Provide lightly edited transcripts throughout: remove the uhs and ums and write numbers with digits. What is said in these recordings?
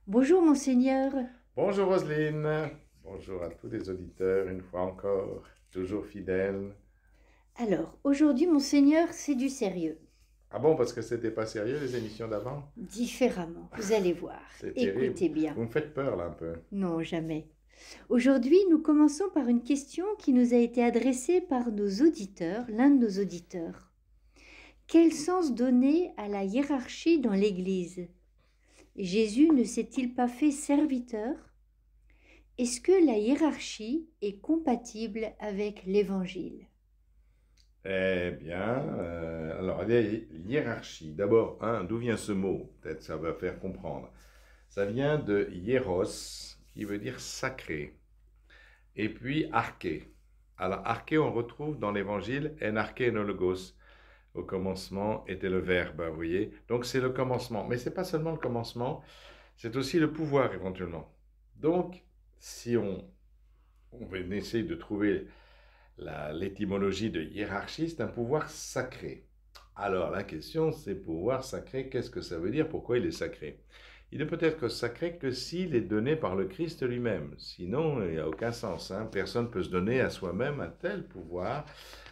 Bonjour monseigneur. Bonjour Roselyne, bonjour à tous les auditeurs, une fois encore, toujours fidèles. Alors, aujourd'hui monseigneur, c'est du sérieux. Ah bon, parce que c'était pas sérieux les émissions d'avant? Différemment, vous allez voir. C'est terrible. Écoutez bien. Vous me faites peur là un peu. Non, jamais. Aujourd'hui, nous commençons par une question qui nous a été adressée par nos auditeurs, l'un de nos auditeurs. Quel sens donner à la hiérarchie dans l'Église? Jésus ne s'est-il pas fait serviteur? Est-ce que la hiérarchie est compatible avec l'Évangile? Eh bien, alors la hiérarchie. D'abord, d'où vient ce mot? Peut-être ça va faire comprendre. Ça vient de hieros, qui veut dire sacré. Et puis arché. Alors arché, on retrouve dans l'évangile en arché en logos. Au commencement était le verbe, vous voyez. Donc c'est le commencement. Mais c'est pas seulement le commencement, c'est aussi le pouvoir éventuellement. Donc, si on essayer de trouver l'étymologie de hiérarchie, c'est un pouvoir sacré. Alors la question, c'est pouvoir sacré, qu'est-ce que ça veut dire? Pourquoi il est sacré? Il ne peut être sacré que s'il est donné par le Christ lui-même. Sinon, il n'y a aucun sens. Personne ne peut se donner à soi-même un tel pouvoir,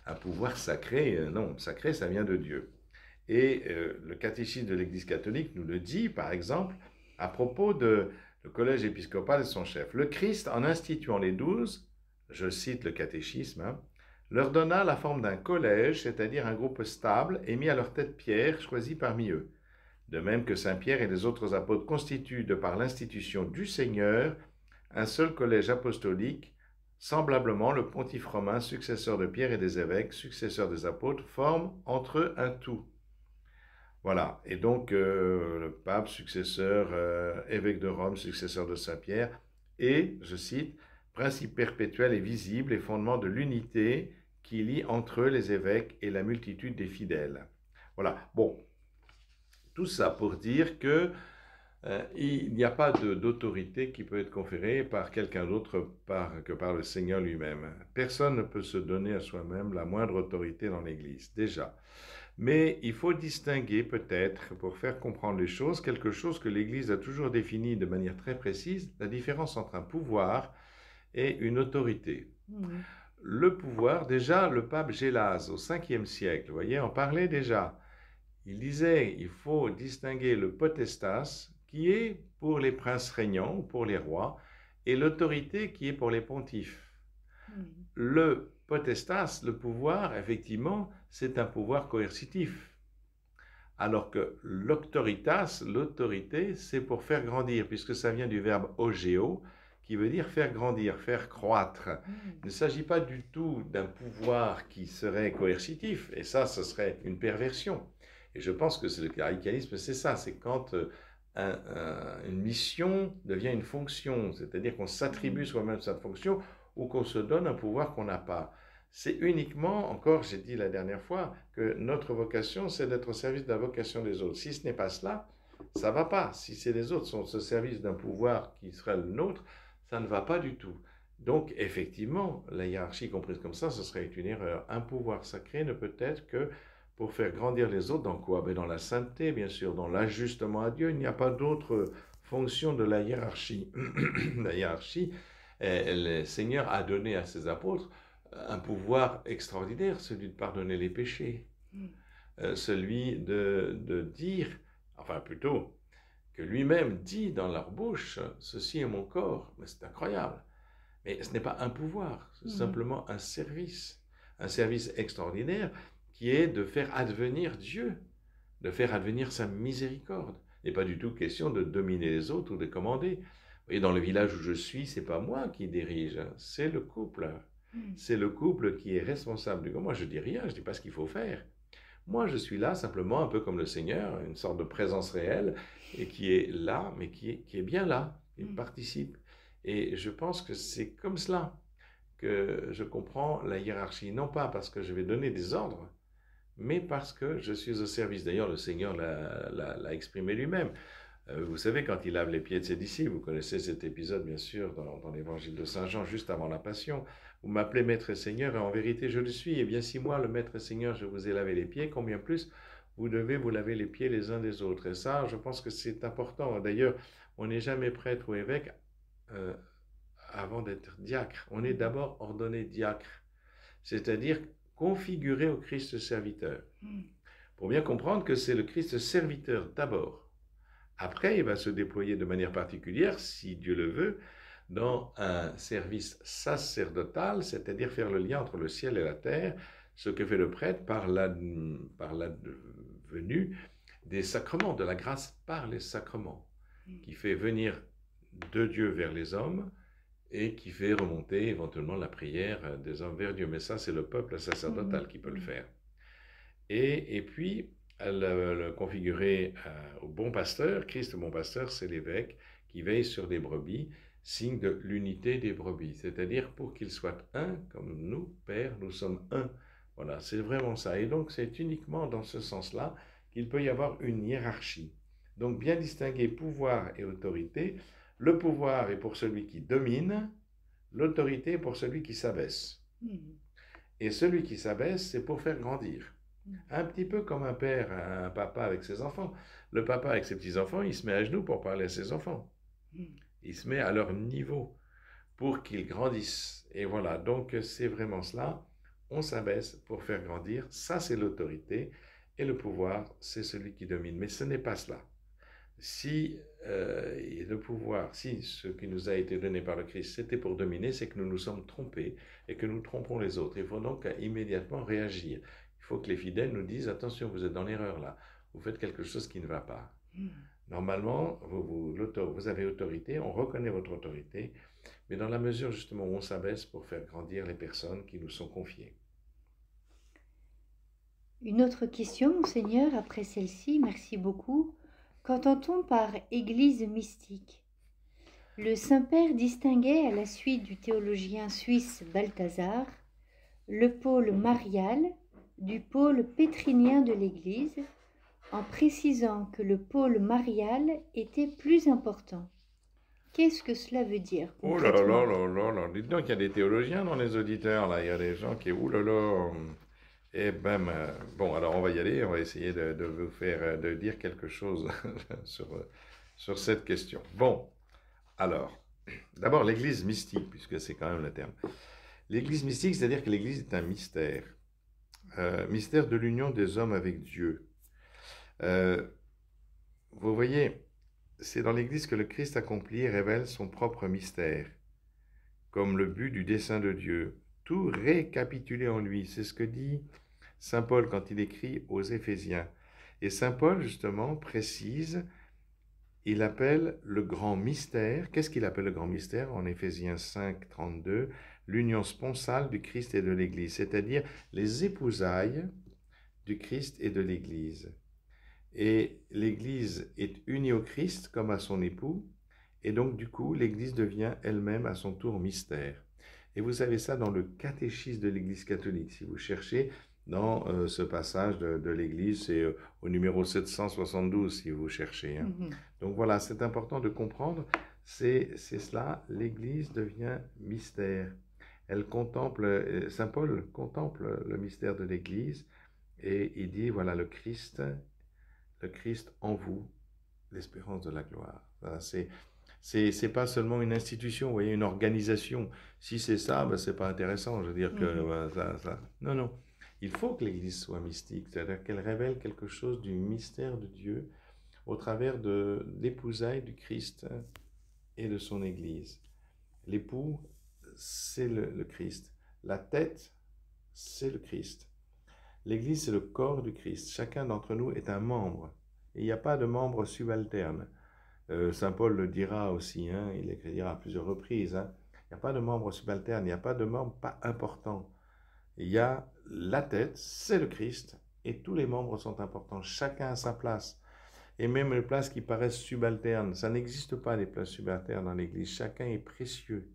un pouvoir sacré. Non, sacré, ça vient de Dieu. Et le catéchisme de l'Église catholique nous le dit, par exemple, à propos de le collège épiscopal et son chef. Le Christ, en instituant les 12, je cite le catéchisme, leur donna la forme d'un collège, c'est-à-dire un groupe stable, et mit à leur tête Pierre, choisi parmi eux. De même que Saint Pierre et les autres apôtres constituent, de par l'institution du Seigneur, un seul collège apostolique, semblablement le pontife romain, successeur de Pierre et des évêques, successeur des apôtres, forme entre eux un tout. Voilà, et donc le pape successeur, évêque de Rome, successeur de Saint-Pierre, et, je cite, principe perpétuel et visible et fondement de l'unité qui lie entre eux les évêques et la multitude des fidèles. Voilà, bon, tout ça pour dire que il n'y a pas d'autorité qui peut être conférée par quelqu'un d'autre que par le Seigneur lui-même. Personne ne peut se donner à soi-même la moindre autorité dans l'Église, déjà. Mais il faut distinguer peut-être, pour faire comprendre les choses, quelque chose que l'Église a toujours défini de manière très précise, la différence entre un pouvoir et une autorité. Mmh. Le pouvoir, déjà, le pape Gélase, au 5e siècle, vous voyez, en parlait déjà. Il disait, il faut distinguer le potestas, qui est pour les princes régnants ou pour les rois, et l'autorité qui est pour les pontifes. Mmh. Le potestas, le pouvoir, effectivement, c'est un pouvoir coercitif. Alors que l'auctoritas, l'autorité, c'est pour faire grandir, puisque ça vient du verbe ogeo, qui veut dire faire grandir, faire croître. Il ne s'agit pas du tout d'un pouvoir qui serait coercitif, et ça, ce serait une perversion. Et je pense que c'est le cléricalisme, c'est ça, c'est quand une mission devient une fonction, c'est-à-dire qu'on s'attribue soi-même sa fonction ou qu'on se donne un pouvoir qu'on n'a pas. C'est uniquement, encore j'ai dit la dernière fois, que notre vocation, c'est d'être au service de la vocation des autres. Si ce n'est pas cela, ça ne va pas. Si c'est les autres sont au service d'un pouvoir qui sera le nôtre, ça ne va pas du tout. Donc, effectivement, la hiérarchie comprise comme ça, ce serait une erreur. Un pouvoir sacré ne peut être que pour faire grandir les autres. Dans quoi? Dans la sainteté, bien sûr, dans l'ajustement à Dieu. Il n'y a pas d'autre fonction de la hiérarchie. La hiérarchie, le Seigneur a donné à ses apôtres un pouvoir extraordinaire, celui de pardonner les péchés, celui de dire, enfin plutôt, que lui-même dit dans leur bouche, ceci est mon corps, mais c'est incroyable. Mais ce n'est pas un pouvoir, c'est simplement un service extraordinaire qui est de faire advenir Dieu, de faire advenir sa miséricorde. Il n'est pas du tout question de dominer les autres ou de commander. Vous voyez, dans le village où je suis, c'est pas moi qui dirige, c'est le couple. C'est le couple qui est responsable. Moi, je dis rien, je dis pas ce qu'il faut faire. Moi, je suis là simplement un peu comme le Seigneur, une sorte de présence réelle, et qui est là, mais qui est bien là, qui participe. Et je pense que c'est comme cela que je comprends la hiérarchie, non pas parce que je vais donner des ordres, mais parce que je suis au service. D'ailleurs, le Seigneur l'a exprimé lui-même. Vous savez, quand il lave les pieds de ses disciples, vous connaissez cet épisode, bien sûr, dans l'évangile de Saint Jean, juste avant la Passion. Vous m'appelez Maître et Seigneur, et en vérité, je le suis. Et bien, si moi, le Maître et Seigneur, je vous ai lavé les pieds, combien plus vous devez vous laver les pieds les uns des autres. Et ça, je pense que c'est important. D'ailleurs, on n'est jamais prêtre ou évêque euh, avant d'être diacre. On est d'abord ordonné diacre, c'est-à-dire configuré au Christ serviteur. Pour bien comprendre que c'est le Christ serviteur d'abord. Après, il va se déployer de manière particulière, si Dieu le veut, dans un service sacerdotal, c'est-à-dire faire le lien entre le ciel et la terre, ce que fait le prêtre par la venue des sacrements, de la grâce par les sacrements, qui fait venir de Dieu vers les hommes et qui fait remonter éventuellement la prière des hommes vers Dieu. Mais ça, c'est le peuple sacerdotal qui peut le faire. Et puis, le configurer au bon pasteur, Christ bon pasteur, c'est l'évêque qui veille sur des brebis, signe de l'unité des brebis, c'est-à-dire pour qu'ils soient un, comme nous, Père, nous sommes un. Voilà, c'est vraiment ça. Et donc, c'est uniquement dans ce sens-là qu'il peut y avoir une hiérarchie. Donc, bien distinguer pouvoir et autorité. Le pouvoir est pour celui qui domine, l'autorité est pour celui qui s'abaisse. Et celui qui s'abaisse, c'est pour faire grandir. Un petit peu comme un père, un papa avec ses enfants. Le papa avec ses petits-enfants, il se met à genoux pour parler à ses enfants. Il se met à leur niveau pour qu'ils grandissent. Et voilà, donc c'est vraiment cela. On s'abaisse pour faire grandir. Ça, c'est l'autorité. Et le pouvoir, c'est celui qui domine. Mais ce n'est pas cela. Si le pouvoir, si ce qui nous a été donné par le Christ, c'était pour dominer, c'est que nous nous sommes trompés et que nous trompons les autres. Il faut donc immédiatement réagir. Il faut que les fidèles nous disent, attention, vous êtes dans l'erreur là, vous faites quelque chose qui ne va pas. Normalement, vous avez autorité, on reconnaît votre autorité, mais dans la mesure justement où on s'abaisse pour faire grandir les personnes qui nous sont confiées. Une autre question, Monseigneur, après celle-ci, merci beaucoup. Qu'entend-on par Église mystique? Le Saint-Père distinguait, à la suite du théologien suisse Balthazar, le pôle marial du pôle pétrinien de l'Église, en précisant que le pôle marial était plus important. Qu'est-ce que cela veut dire concrètement? Oh là là là là là, dites donc, il y a des théologiens dans les auditeurs, là, il y a des gens qui, oh là là, et ben, bon, alors on va y aller, on va essayer de vous faire, de dire quelque chose sur cette question. Bon, alors, d'abord l'Église mystique, puisque c'est quand même le terme. L'Église mystique, c'est-à-dire que l'Église est un mystère, mystère de l'union des hommes avec Dieu. Vous voyez, c'est dans l'Église que le Christ accompli et révèle son propre mystère, comme le but du dessein de Dieu, tout récapitulé en lui. C'est ce que dit Saint Paul quand il écrit aux Éphésiens. Et Saint Paul, justement, précise, il appelle le grand mystère, qu'est-ce qu'il appelle le grand mystère? En Éphésiens 5, 32, l'union sponsale du Christ et de l'Église, c'est-à-dire les épousailles du Christ et de l'Église. Et l'Église est unie au Christ comme à son époux, et donc du coup, l'Église devient elle-même à son tour mystère. Et vous avez ça dans le catéchisme de l'Église catholique. Si vous cherchez dans ce passage de l'Église, c'est au numéro 772 si vous cherchez. Hein. Donc voilà, c'est important de comprendre, c'est cela, l'Église devient mystère. Elle contemple, Saint Paul contemple le mystère de l'Église et il dit, voilà, le Christ en vous, l'espérance de la gloire. Voilà, c'est pas seulement une institution, vous voyez, une organisation. Si c'est ça, ben, c'est pas intéressant. Je veux dire que non, non. Il faut que l'Église soit mystique, c'est-à-dire qu'elle révèle quelque chose du mystère de Dieu au travers de l'épousaille du Christ et de son Église. L'époux, c'est le Christ. La tête, c'est le Christ. L'Église, c'est le corps du Christ. Chacun d'entre nous est un membre. Et il n'y a pas de membre subalterne. Saint Paul le dira aussi, hein, il l'écrira à plusieurs reprises. Hein. Il n'y a pas de membre subalterne, il n'y a pas de membre pas important. Il y a la tête, c'est le Christ, et tous les membres sont importants. Chacun a sa place. Et même les places qui paraissent subalternes, ça n'existe pas les places subalternes dans l'Église. Chacun est précieux.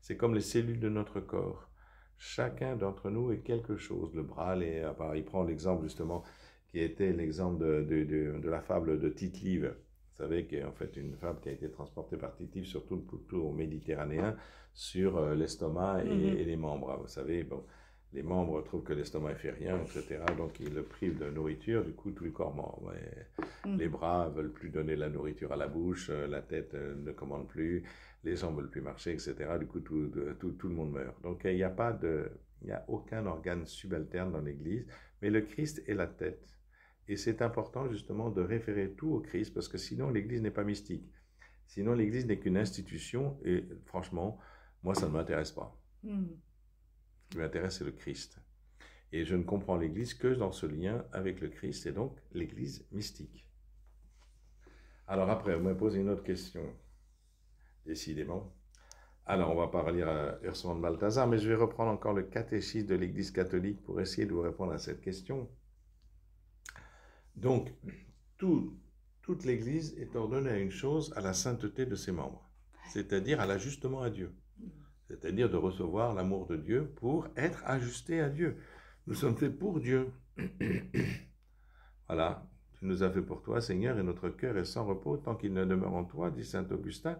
C'est comme les cellules de notre corps. Chacun d'entre nous est quelque chose. Le bras, il prend l'exemple justement qui était l'exemple de la fable de Tite-Live. Vous savez qu'il y a en fait une fable qui a été transportée par Tite-Live sur tout le pourtour méditerranéen sur l'estomac et les membres. Vous savez, bon, les membres trouvent que l'estomac ne fait rien, etc. Donc ils le privent de nourriture, du coup tout le corps mord. Les bras ne veulent plus donner la nourriture à la bouche, la tête ne commande plus, les jambes ne veulent plus marcher, etc. Du coup tout le monde meurt. Donc il n'y a aucun organe subalterne dans l'Église, mais le Christ est la tête. Et c'est important justement de référer tout au Christ, parce que sinon l'Église n'est pas mystique. Sinon l'Église n'est qu'une institution, et franchement, moi ça ne m'intéresse pas. Ce qui m'intéresse, c'est le Christ. Et je ne comprends l'Église que dans ce lien avec le Christ, et donc l'Église mystique. Alors après, vous me posez une autre question, décidément. Alors, on ne va pas relire Ursula de Balthazar, mais je vais reprendre encore le catéchisme de l'Église catholique pour essayer de vous répondre à cette question. Donc, toute l'Église est ordonnée à une chose, à la sainteté de ses membres, c'est-à-dire à l'ajustement à Dieu. C'est-à-dire de recevoir l'amour de Dieu pour être ajusté à Dieu. Nous sommes faits pour Dieu. Voilà, tu nous as fait pour toi, Seigneur, et notre cœur est sans repos tant qu'il ne demeure en toi, dit saint Augustin.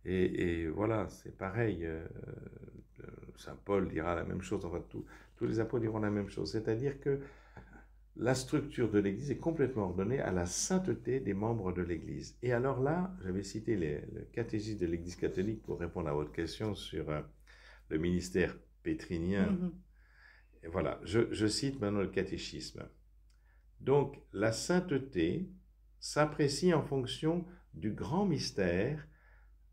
Et voilà, c'est pareil. Saint Paul dira la même chose, enfin tous les apôtres diront la même chose. C'est-à-dire que la structure de l'Église est complètement ordonnée à la sainteté des membres de l'Église. Et alors là, j'avais cité le catéchisme de l'Église catholique pour répondre à votre question sur le ministère pétrinien. Et voilà, je cite maintenant le catéchisme. Donc, la sainteté s'apprécie en fonction du grand mystère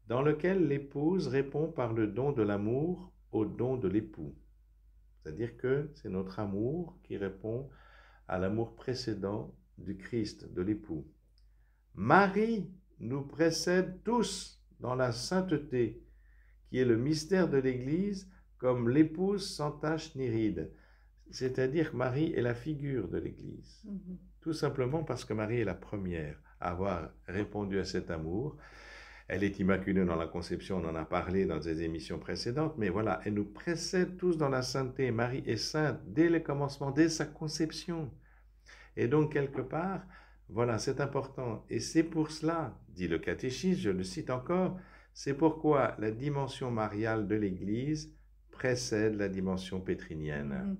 dans lequel l'épouse répond par le don de l'amour au don de l'époux. C'est-à-dire que c'est notre amour qui répond à l'amour précédent du Christ, de l'époux. Marie nous précède tous dans la sainteté, qui est le mystère de l'Église, comme l'épouse sans tache ni ride. C'est-à-dire que Marie est la figure de l'Église. Tout simplement parce que Marie est la première à avoir répondu à cet amour. Elle est immaculée dans la conception, on en a parlé dans des émissions précédentes, mais voilà, elle nous précède tous dans la sainteté. Marie est sainte dès le commencement, dès sa conception. Et donc, quelque part, voilà, c'est important. Et c'est pour cela, dit le catéchisme, je le cite encore, c'est pourquoi la dimension mariale de l'Église précède la dimension pétrinienne.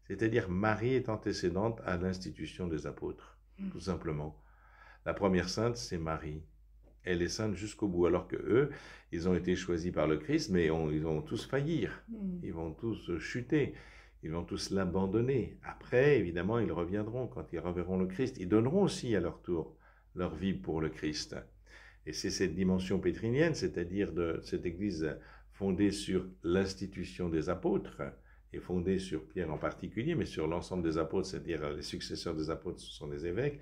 C'est-à-dire, Marie est antécédente à l'institution des apôtres, tout simplement. La première sainte, c'est Marie. Elle est sainte jusqu'au bout, alors que eux, ils ont été choisis par le Christ, mais ils vont tous faillir, ils vont tous chuter, ils vont tous l'abandonner. Après, évidemment, ils reviendront quand ils reverront le Christ. Ils donneront aussi à leur tour leur vie pour le Christ. Et c'est cette dimension pétrinienne, c'est-à-dire de cette Église fondée sur l'institution des apôtres, et fondée sur Pierre en particulier, mais sur l'ensemble des apôtres, c'est-à-dire les successeurs des apôtres, ce sont les évêques,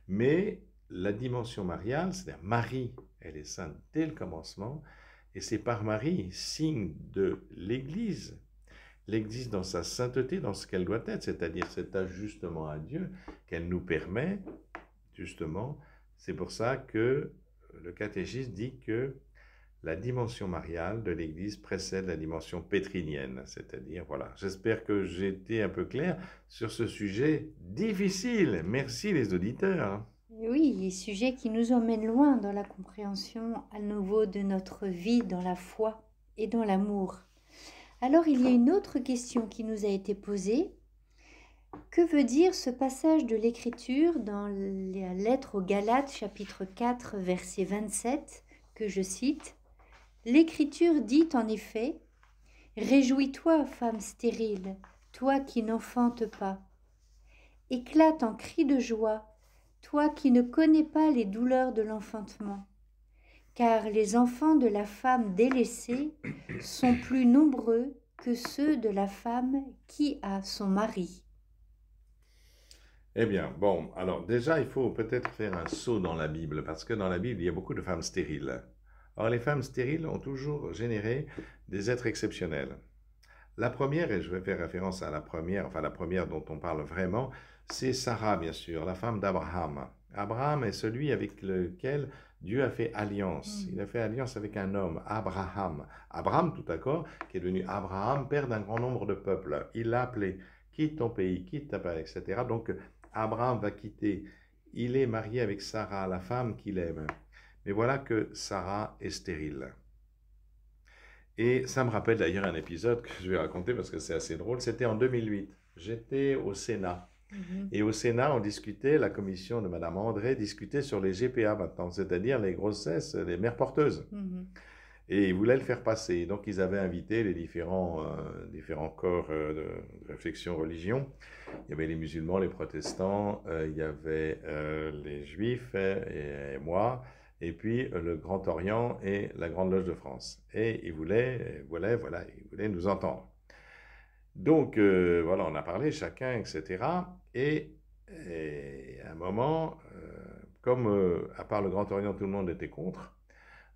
mais la dimension mariale, c'est-à-dire Marie, elle est sainte dès le commencement, et c'est par Marie, signe de l'Église, l'Église dans sa sainteté, dans ce qu'elle doit être, c'est-à-dire cet ajustement à Dieu qu'elle nous permet, justement. C'est pour ça que le catéchisme dit que la dimension mariale de l'Église précède la dimension pétrinienne, c'est-à-dire, voilà, j'espère que j'ai été un peu clair sur ce sujet difficile. Merci les auditeurs. Oui, sujet qui nous emmène loin dans la compréhension à nouveau de notre vie dans la foi et dans l'amour. Alors, il y a une autre question qui nous a été posée. Que veut dire ce passage de l'Écriture dans la lettre aux Galates, chapitre 4, verset 27, que je cite ? L'Écriture dit en effet « Réjouis-toi, femme stérile, toi qui n'enfantes pas. Éclate en cris de joie, toi qui ne connais pas les douleurs de l'enfantement. Car les enfants de la femme délaissée sont plus nombreux que ceux de la femme qui a son mari. » Eh bien, bon, alors déjà, il faut peut-être faire un saut dans la Bible, parce que dans la Bible, il y a beaucoup de femmes stériles. Or, les femmes stériles ont toujours généré des êtres exceptionnels. La première, et je vais faire référence à la première, enfin la première dont on parle vraiment, c'est Sarah, bien sûr, la femme d'Abraham. Abraham est celui avec lequel Dieu a fait alliance. Il a fait alliance avec un homme, Abraham. Abraham, tout d'accord, qui est devenu Abraham, père d'un grand nombre de peuples. Il l'a appelé, quitte ton pays, quitte ta pays, etc. Donc, Abraham va quitter. Il est marié avec Sarah, la femme qu'il aime. Mais voilà que Sarah est stérile. Et ça me rappelle d'ailleurs un épisode que je vais raconter parce que c'est assez drôle. C'était en 2008. J'étais au Sénat. Et au Sénat, on discutait, la commission de Madame André discutait sur les GPA maintenant, c'est-à-dire les grossesses, les mères porteuses. Et ils voulaient le faire passer. Donc, ils avaient invité les différents corps de réflexion religion. Il y avait les musulmans, les protestants, il y avait les juifs et moi, et puis le Grand Orient et la Grande Loge de France. Et ils voulaient nous entendre. Donc, voilà, on a parlé chacun, etc. Et à un moment, comme à part le Grand Orient, tout le monde était contre,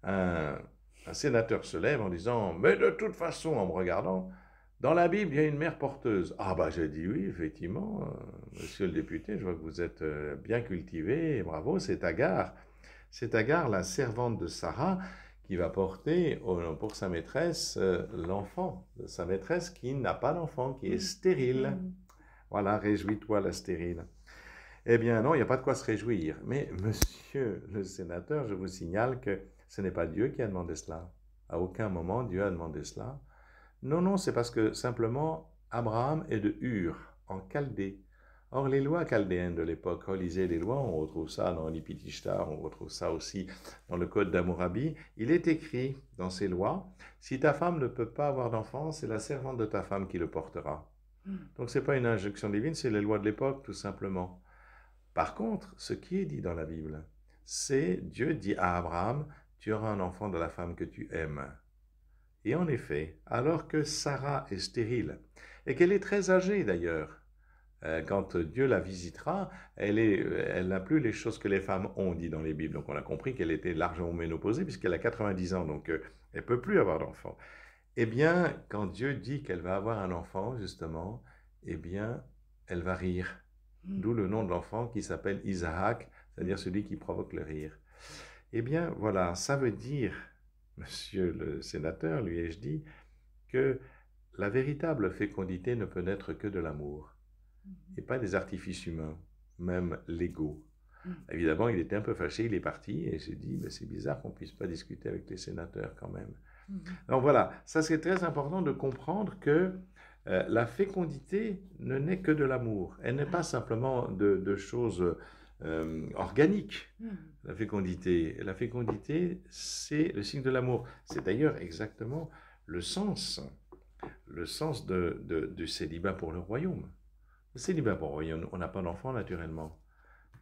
un sénateur se lève en disant « Mais de toute façon, en me regardant, dans la Bible, il y a une mère porteuse. » Ah bah j'ai dit oui, effectivement, monsieur le député, je vois que vous êtes bien cultivé, et bravo, c'est Agar. C'est Agar, la servante de Sarah, qui va porter pour sa maîtresse l'enfant de sa maîtresse qui n'a pas d'enfant, qui est stérile. Voilà, réjouis-toi la stérile. Eh bien non, il n'y a pas de quoi se réjouir. Mais monsieur le sénateur, je vous signale que ce n'est pas Dieu qui a demandé cela. À aucun moment Dieu a demandé cela. Non, non, c'est parce que simplement Abraham est de Ur, en Chaldée. Or, les lois chaldéennes de l'époque, relisez les lois, on retrouve ça dans l'Ipitishtar, on retrouve ça aussi dans le Code d'Hammurabi. Il est écrit dans ces lois, si ta femme ne peut pas avoir d'enfant, c'est la servante de ta femme qui le portera. Donc, ce n'est pas une injonction divine, c'est les lois de l'époque, tout simplement. Par contre, ce qui est dit dans la Bible, c'est Dieu dit à Abraham, tu auras un enfant de la femme que tu aimes. Et en effet, alors que Sarah est stérile, et qu'elle est très âgée d'ailleurs, quand Dieu la visitera, elle n'a plus les choses que les femmes ont, dit dans les Bibles. Donc on a compris qu'elle était largement ménopausée, puisqu'elle a 90 ans, donc elle ne peut plus avoir d'enfant. Eh bien, quand Dieu dit qu'elle va avoir un enfant, justement, eh bien, elle va rire. D'où le nom de l'enfant qui s'appelle Isaac, c'est-à-dire celui qui provoque le rire. Eh bien, voilà, ça veut dire, monsieur le sénateur, lui ai-je dit, que la véritable fécondité ne peut naître que de l'amour, et pas des artifices humains, même légaux. Évidemment, il était un peu fâché, il est parti, et j'ai dit, mais c'est bizarre qu'on ne puisse pas discuter avec les sénateurs quand même. Donc voilà, ça c'est très important de comprendre que la fécondité ne naît que de l'amour. Elle n'est pas simplement de choses organiques. La fécondité, c'est le signe de l'amour. C'est d'ailleurs exactement le sens du célibat pour le royaume. Le célibat pour le royaume, on n'a pas d'enfant naturellement.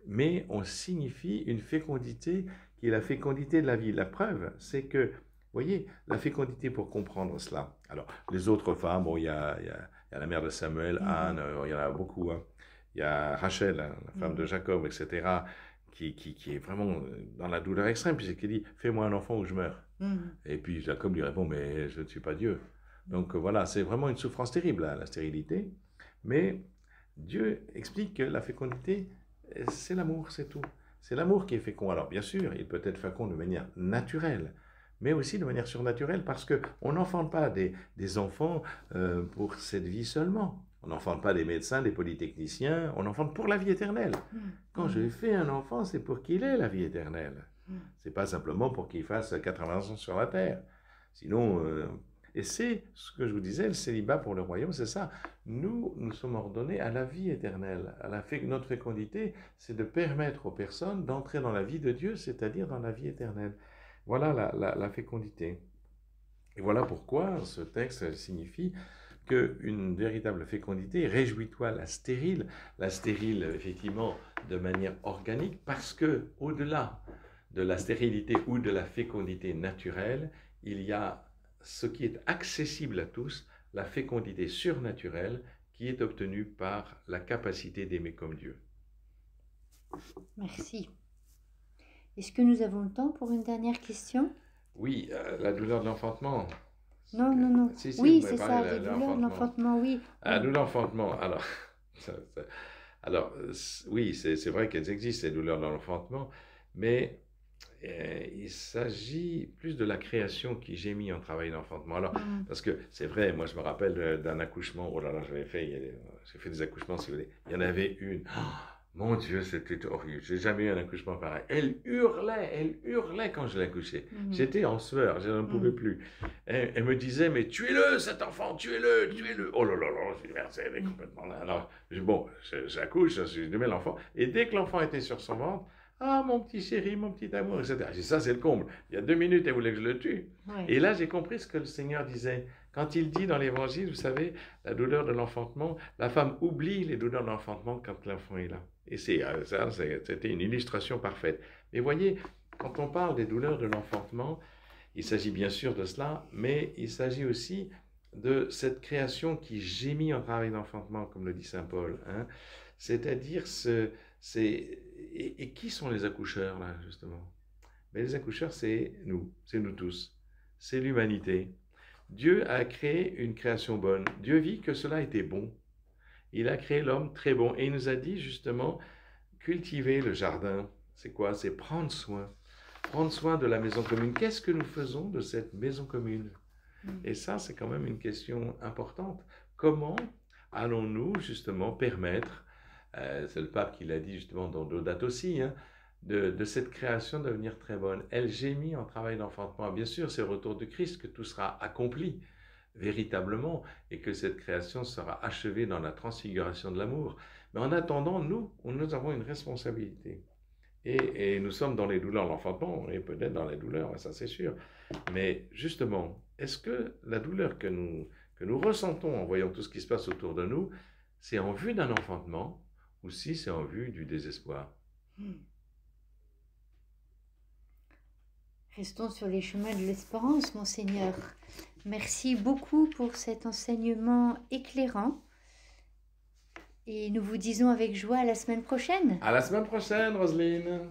Mais on signifie une fécondité qui est la fécondité de la vie. La preuve, c'est que voyez, la fécondité pour comprendre cela. Alors, les autres femmes, bon, il y a la mère de Samuel, Anne, il y en a beaucoup. Hein. Il y a Rachel, hein, la femme de Jacob, etc., qui est vraiment dans la douleur extrême, puisqu'elle dit « Fais-moi un enfant ou je meurs ». Et puis Jacob lui répond « Mais je ne suis pas Dieu ». Donc voilà, c'est vraiment une souffrance terrible, hein, la stérilité. Mais Dieu explique que la fécondité, c'est l'amour, c'est tout. C'est l'amour qui est fécond. Alors bien sûr, il peut être fécond de manière naturelle, mais aussi de manière surnaturelle, parce qu'on n'enfante pas des enfants pour cette vie seulement. On n'enfante pas des médecins, des polytechniciens, on enfante pour la vie éternelle. Quand je fais un enfant, c'est pour qu'il ait la vie éternelle. C'est pas simplement pour qu'il fasse 80 ans sur la terre. Sinon, et c'est ce que je vous disais, le célibat pour le royaume, c'est ça. Nous sommes ordonnés à la vie éternelle. Notre fécondité, c'est de permettre aux personnes d'entrer dans la vie de Dieu, c'est-à-dire dans la vie éternelle. Voilà la fécondité. Et voilà pourquoi ce texte signifie qu'une véritable fécondité, réjouis-toi la stérile effectivement de manière organique, parce que au-delà de la stérilité ou de la fécondité naturelle, il y a ce qui est accessible à tous, la fécondité surnaturelle qui est obtenue par la capacité d'aimer comme Dieu. Merci. Est-ce que nous avons le temps pour une dernière question? Oui, la douleur de l'enfantement. Non. Si, oui, c'est ça, les douleurs de l'enfantement, oui. Ah, nous, l'enfantement, alors oui, c'est vrai qu'elles existent, les douleurs de l'enfantement, mais il s'agit plus de la création qui gémit en travail d'enfantement. Alors, parce que c'est vrai, moi je me rappelle d'un accouchement, oh là là, j'ai fait des accouchements, si vous voulez. Il y en avait une, Mon Dieu, c'était horrible. J'ai jamais eu un accouchement pareil. Elle hurlait quand je l'accouchais. Mhm. J'étais en sueur, je n'en pouvais plus. Elle me disait, mais tuez-le, cet enfant, tuez-le, tuez-le. Oh là là là, je dis, merde, elle est complètement là. Alors, bon, j'accouche, je mets l'enfant. Et dès que l'enfant était sur son ventre, ah, mon petit chéri, mon petit amour, etc. J'ai dit, ça, c'est le comble. Il y a 2 minutes, elle voulait que je le tue. Ouais. Et là, j'ai compris ce que le Seigneur disait. Quand il dit dans l'Évangile, vous savez, la douleur de l'enfantement, la femme oublie les douleurs de l'enfantement quand l'enfant est là. Et c'était une illustration parfaite. Mais voyez, quand on parle des douleurs de l'enfantement, il s'agit bien sûr de cela, mais il s'agit aussi de cette création qui gémit en travail d'enfantement, comme le dit saint Paul. Hein. C'est-à-dire, et qui sont les accoucheurs, là, justement? Mais les accoucheurs, c'est nous tous, c'est l'humanité. Dieu a créé une création bonne. Dieu vit que cela était bon. Il a créé l'homme très bon. Et il nous a dit justement, cultiver le jardin. C'est quoi? C'est prendre soin. Prendre soin de la maison commune. Qu'est-ce que nous faisons de cette maison commune? Et ça, c'est quand même une question importante. Comment allons-nous justement permettre, c'est le pape qui l'a dit justement dans Laudato aussi, hein, de cette création devenir très bonne. Elle gémit en travail d'enfantement. Bien sûr, c'est le retour de Christ que tout sera accompli véritablement et que cette création sera achevée dans la transfiguration de l'amour. Mais en attendant, nous avons une responsabilité. Et nous sommes dans les douleurs de l'enfantement, et peut-être dans les douleurs, ça c'est sûr. Mais justement, est-ce que la douleur que nous ressentons en voyant tout ce qui se passe autour de nous, c'est en vue d'un enfantement ou si c'est en vue du désespoir? Restons sur les chemins de l'espérance, Monseigneur. Merci beaucoup pour cet enseignement éclairant. Et nous vous disons avec joie à la semaine prochaine. À la semaine prochaine, Roselyne.